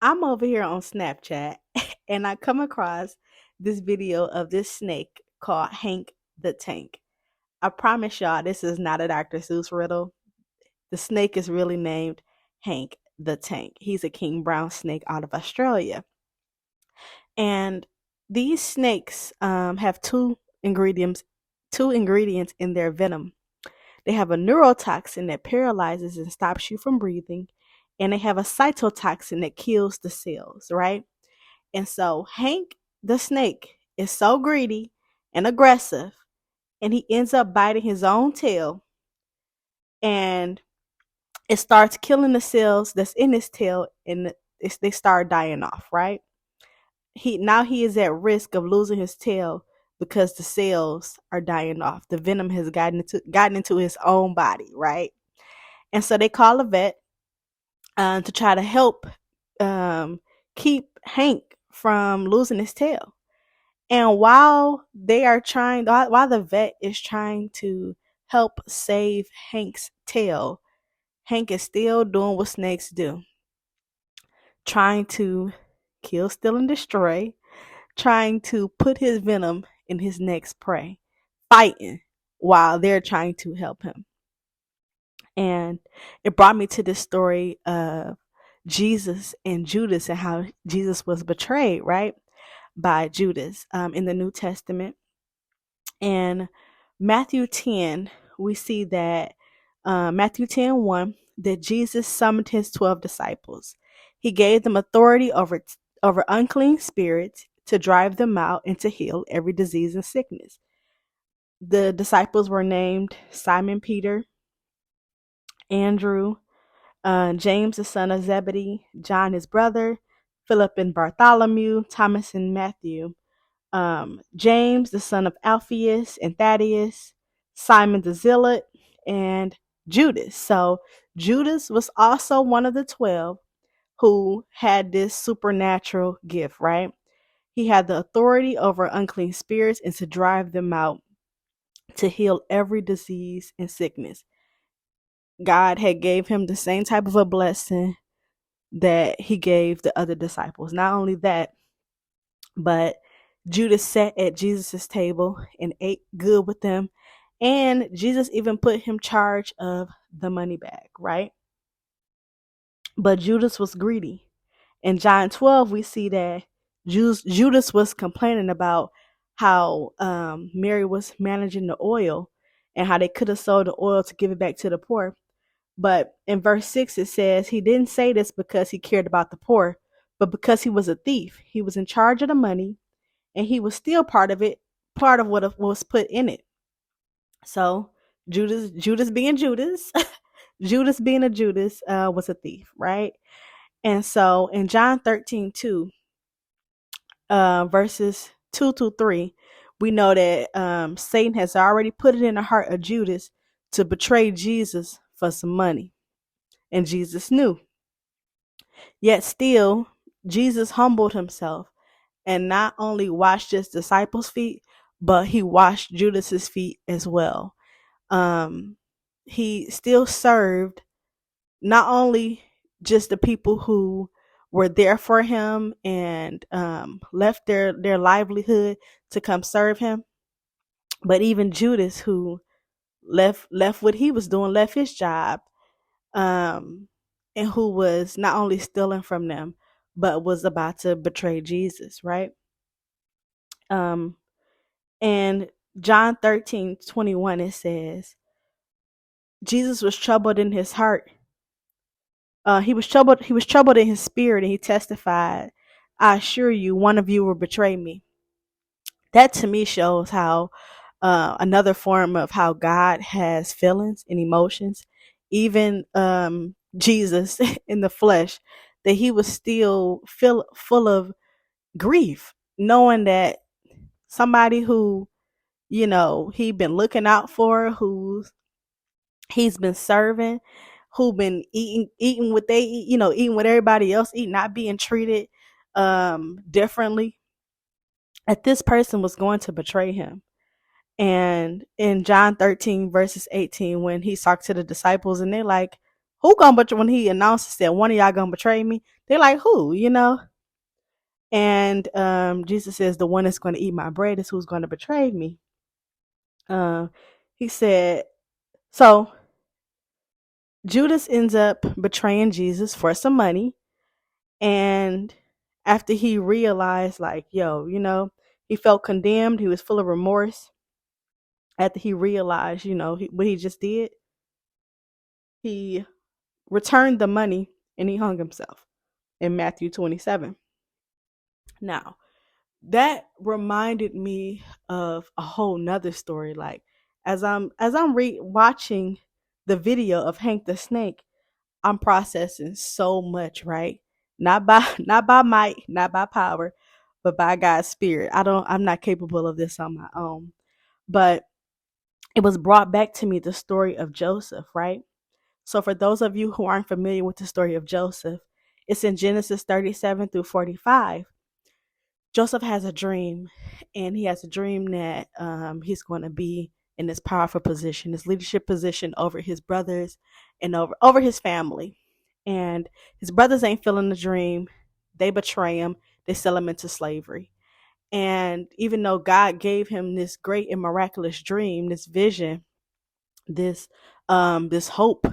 I'm over here on Snapchat and I come across this video of this snake called Hank the Tank. I promise y'all, this is not a Dr. Seuss riddle. The snake is really named Hank the Tank. He's a king brown snake out of Australia. And these snakes have two ingredients in their venom. They have a neurotoxin that paralyzes and stops you from breathing, and they have a cytotoxin that kills the cells, right? And so Hank the snake is so greedy and aggressive, and he ends up biting his own tail, and it starts killing the cells that's in his tail, and they start dying off, right? He is at risk of losing his tail because the cells are dying off. The venom has gotten into his own body, right? And so they call a vet to try to help um, keep Hank from losing his tail. And while the vet is trying to help save Hank's tail, Hank is still doing what snakes do, trying to kill, steal, and destroy, trying to put his venom in his next prey, fighting while they're trying to help him. And it brought me to this story of Jesus and Judas and how Jesus was betrayed, right, by Judas in the New Testament. And Matthew 10, we see that Matthew 10:1, that Jesus summoned his 12 disciples. He gave them authority over unclean spirits to drive them out and to heal every disease and sickness. The disciples were named Simon Peter, Andrew, James the son of Zebedee, John his brother, Philip and Bartholomew, Thomas and Matthew, James the son of Alphaeus and Thaddeus, Simon the Zealot, and Judas. So Judas was also one of the 12 who had this supernatural gift, right? He had the authority over unclean spirits and to drive them out, to heal every disease and sickness. God had gave him the same type of a blessing that he gave the other disciples. Not only that, but Judas sat at Jesus' table and ate good with them. And Jesus even put him charge of the money bag, right? But Judas was greedy. In John 12, we see that Judas was complaining about how Mary was managing the oil and how they could have sold the oil to give it back to the poor. But in verse 6, it says he didn't say this because he cared about the poor, but because he was a thief. He was in charge of the money, and he was still part of it, part of what was put in it. So Judas being Judas, Judas being a Judas, was a thief, right? And so in John 13:2, verses 2 to 3, we know that Satan has already put it in the heart of Judas to betray Jesus for some money. And Jesus knew. Yet still, Jesus humbled himself and not only washed his disciples' feet, but he washed Judas's feet as well. He still served not only just the people who were there for him and left their livelihood to come serve him, but even Judas, who left what he was doing, left his job, and who was not only stealing from them, but was about to betray Jesus, right? Um, and John 13:21, it says, Jesus was troubled in his heart. He was troubled in his spirit, and he testified, I assure you, one of you will betray me. That to me shows how another form of how God has feelings and emotions. Even Jesus in the flesh, that he was still full of grief, knowing that somebody who, he'd been looking out for, who he's been serving, who been eating what they eat, eating what everybody else eat, not being treated differently, that this person was going to betray him. And in John 13 verses 18, when he talked to the disciples and they're like, who gonna betray, when he announces that one of y'all gonna betray me, they're like, who, you know? And Jesus says, the one that's going to eat my bread is who's going to betray me. Uh, he said, so Judas ends up betraying Jesus for some money. And after he realized, like, yo, you know, he felt condemned, he was full of remorse. After he realized, you know, what he just did, he returned the money and he hung himself in Matthew 27. Now, that reminded me of a whole nother story. Like, as I'm watching the video of Hank the Snake, I'm processing so much, right? Not by not by might, not by power, but by God's spirit. I'm not capable of this on my own. But it was brought back to me, the story of Joseph, right? So for those of you who aren't familiar with the story of Joseph, it's in Genesis 37 through 45. Joseph has a dream, and he has a dream that he's going to be in this powerful position, this leadership position over his brothers and over his family. And his brothers ain't feeling the dream. They betray him. They sell him into slavery. And even though God gave him this great and miraculous dream, this vision, this hope,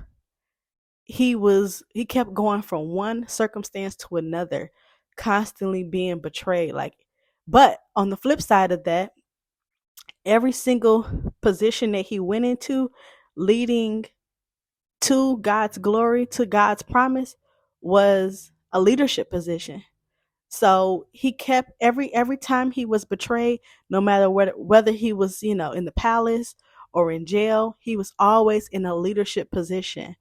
he kept going from one circumstance to another, constantly being betrayed. Like, but on the flip side of that, every single position that he went into, leading to God's glory, to God's promise, was a leadership position. So he kept every time he was betrayed, no matter whether he was, you know, in the palace or in jail, he was always in a leadership position.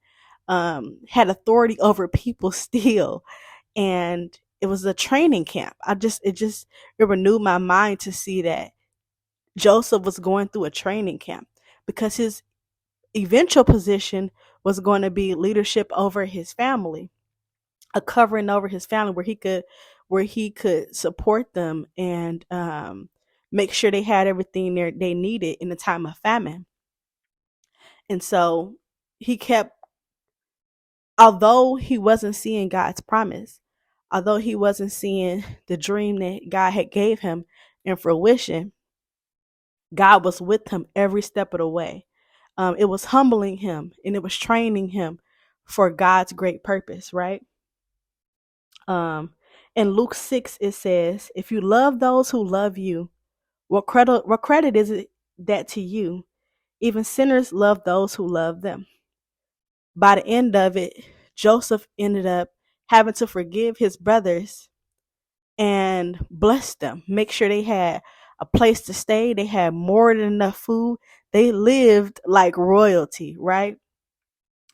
Had authority over people still, and it was a training camp. It renewed my mind to see that Joseph was going through a training camp, because his eventual position was going to be leadership over his family, a covering over his family, where he could support them and make sure they had everything they needed in a time of famine. And so he kept, although he wasn't seeing God's promise, although he wasn't seeing the dream that God had gave him in fruition, God was with him every step of the way. It was humbling him, and it was training him for God's great purpose, right? Um, in Luke 6, it says, if you love those who love you, what credit is it that to you? Even sinners love those who love them. By the end of it, Joseph ended up having to forgive his brothers and bless them, make sure they had a place to stay, they had more than enough food, they lived like royalty, right?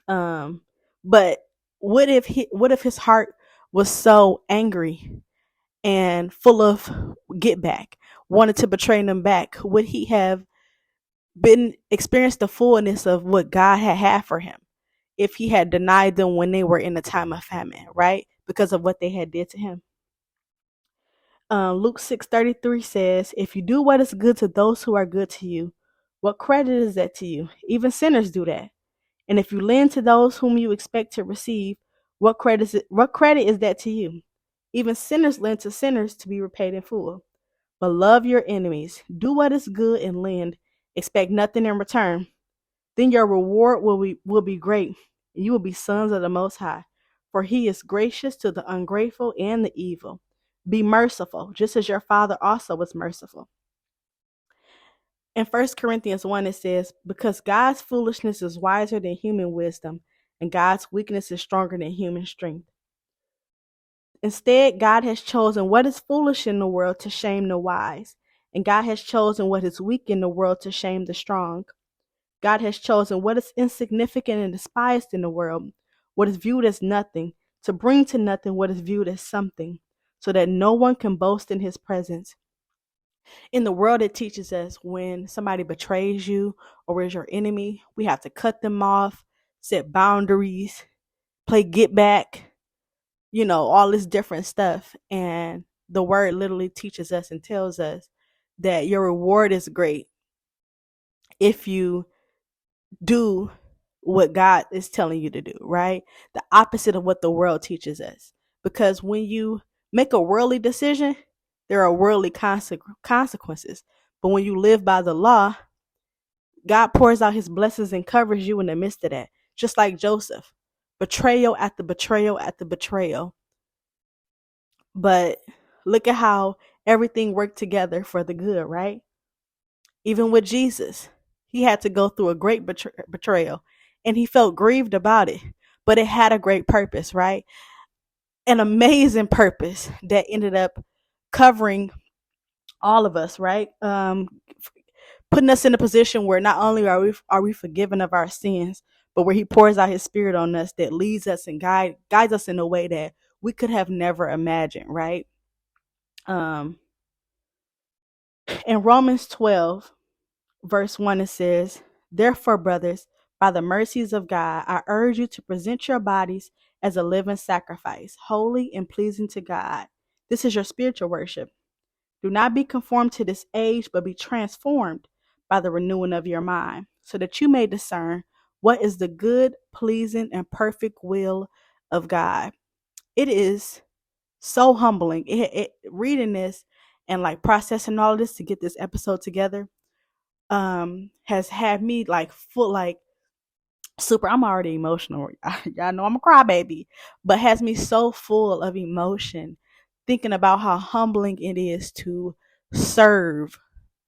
Um, but what if his heart was so angry and full of get back, wanted to betray them back? Would he have been experienced the fullness of what God had for him if he had denied them when they were in a time of famine, right? Because of what they had did to him. Luke 6:33 says, if you do what is good to those who are good to you, what credit is that to you? Even sinners do that. And if you lend to those whom you expect to receive, what credit is that to you? Even sinners lend to sinners to be repaid in full. But love your enemies, do what is good, and lend, expect nothing in return. Then your reward will be great, and you will be sons of the Most High. For he is gracious to the ungrateful and the evil. Be merciful, just as your Father also was merciful. In 1 Corinthians 1, it says, because God's foolishness is wiser than human wisdom, and God's weakness is stronger than human strength. Instead, God has chosen what is foolish in the world to shame the wise, and God has chosen what is weak in the world to shame the strong. God has chosen what is insignificant and despised in the world, what is viewed as nothing, to bring to nothing what is viewed as something, so that no one can boast in his presence. In the world, it teaches us when somebody betrays you or is your enemy, we have to cut them off, set boundaries, play get back, you know, all this different stuff. And the word literally teaches us and tells us that your reward is great if you do what God is telling you to do, right? The opposite of what the world teaches us. Because when you make a worldly decision, there are worldly consequences. But when you live by the law, God pours out his blessings and covers you in the midst of that. Just like Joseph, betrayal after betrayal after betrayal. But look at how everything worked together for the good, right? Even with Jesus, he had to go through a great betrayal and he felt grieved about it, but it had a great purpose, right? An amazing purpose that ended up covering all of us, right? Putting us in a position where not only are we forgiven of our sins, but where he pours out his spirit on us that leads us and guides us in a way that we could have never imagined, right? Um, in Romans 12, verse 1, it says, "Therefore, brothers, by the mercies of God, I urge you to present your bodies as a living sacrifice, holy and pleasing to God. This is your spiritual worship. Do not be conformed to this age, but be transformed by the renewing of your mind, so that you may discern what is the good, pleasing, and perfect will of God." It is so humbling. Reading this and like processing all of this to get this episode together has had me like full like super. I'm already emotional. Y'all know I'm a crybaby, but has me so full of emotion thinking about how humbling it is to serve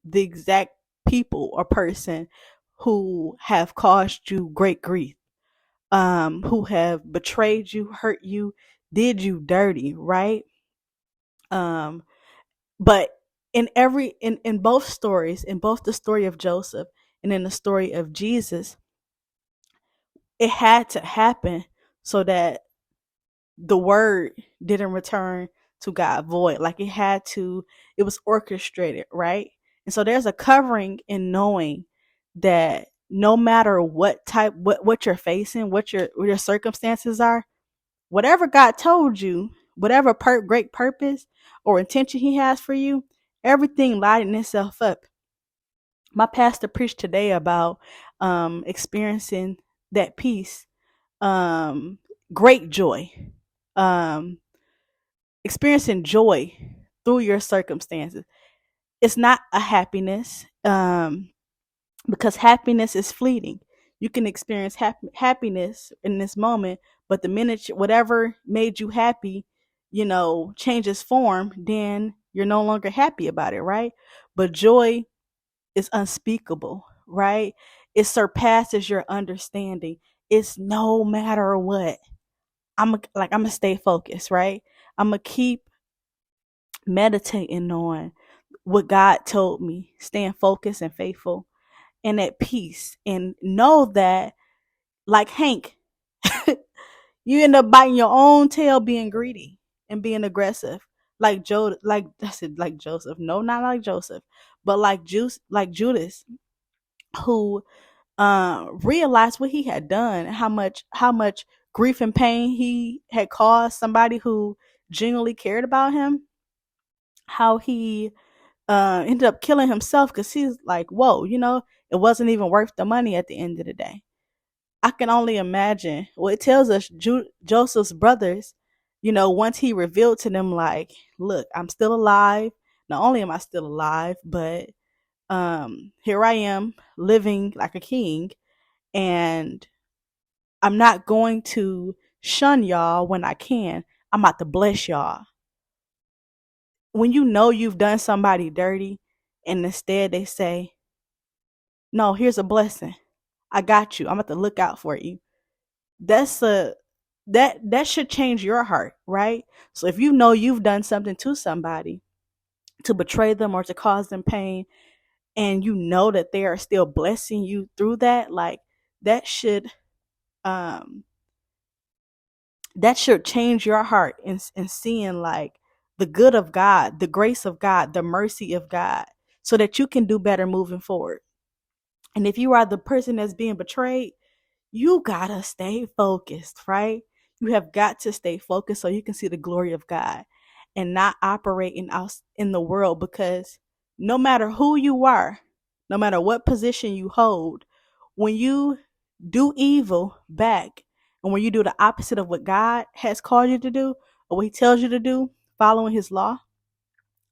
the exact people or person who have caused you great grief, who have betrayed you, hurt you, did you dirty, right? Um, but in both stories, in both the story of Joseph and in the story of Jesus, it had to happen so that the word didn't return to God void. Like it was orchestrated, right? And so there's a covering in knowing that no matter what you're facing, what your circumstances are, whatever God told you, whatever great purpose or intention he has for you, everything lighting itself up. My pastor preached today about experiencing that peace, um, great joy, um, experiencing joy through your circumstances. It's not a happiness, because happiness is fleeting. You can experience happiness in this moment, but the minute whatever made you happy, changes form, then you're no longer happy about it, right? But joy is unspeakable, right? It surpasses your understanding. It's no matter what. I'm gonna stay focused, right? I'm gonna keep meditating on what God told me, staying focused and faithful and at peace, and know that, like Hank, you end up biting your own tail being greedy and being aggressive. Like like I said, like Joseph. No, not like Joseph, but like Judas, who realized what he had done, how much grief and pain he had caused somebody who genuinely cared about him, how he ended up killing himself because he's like, whoa, it wasn't even worth the money at the end of the day. I can only imagine. Well, it tells us Joseph's brothers, once he revealed to them, like, look, I'm still alive. Not only am I still alive, but here I am living like a king, and I'm not going to shun y'all when I can. I'm about to bless y'all. When you know you've done somebody dirty, and instead they say, no, here's a blessing. I got you. I'm about to look out for you. That's a that should change your heart, right? So if you know you've done something to somebody, to betray them or to cause them pain, and you know that they are still blessing you through that, like that should um that should change your heart in seeing like the good of God, the grace of God, the mercy of God, so that you can do better moving forward. And if you are the person that's being betrayed, you gotta stay focused, right? You have got to stay focused so you can see the glory of God and not operate in the world, because no matter who you are, no matter what position you hold, when you do evil back. And when you do the opposite of what God has called you to do or what he tells you to do, following his law,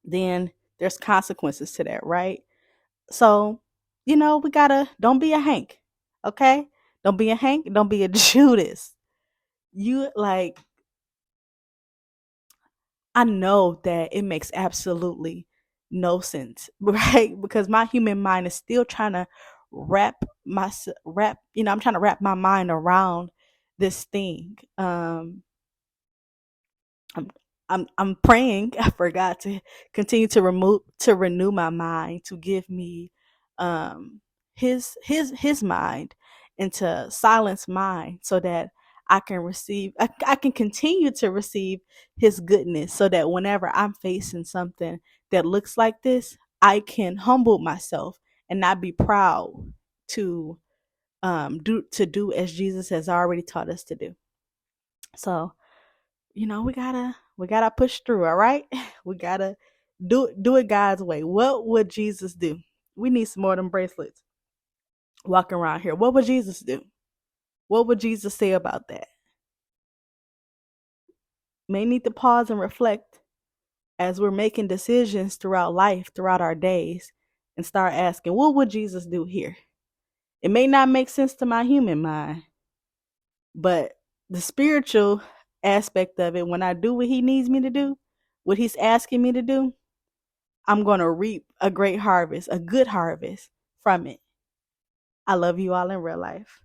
then there's consequences to that, right? So, we gotta, don't be a Hank, okay? Don't be a Hank, don't be a Judas. You like, I know that it makes absolutely no sense, right? Because my human mind is still trying to I'm trying to wrap my mind around this thing. I'm I'm praying for God to continue to renew my mind, to give me um his mind, and to silence mine so that I can continue to receive his goodness, so that whenever I'm facing something that looks like this, I can humble myself and not be proud to do as Jesus has already taught us to do. So, we gotta push through, all right? We gotta do it God's way. What would Jesus do? We need some more of them bracelets walking around here. What would Jesus do? What would Jesus say about that? May need to pause and reflect as we're making decisions throughout life, throughout our days, and start asking, what would Jesus do here? It may not make sense to my human mind, but the spiritual aspect of it, when I do what he needs me to do, what he's asking me to do, I'm going to reap a great harvest, a good harvest from it. I love you all in real life.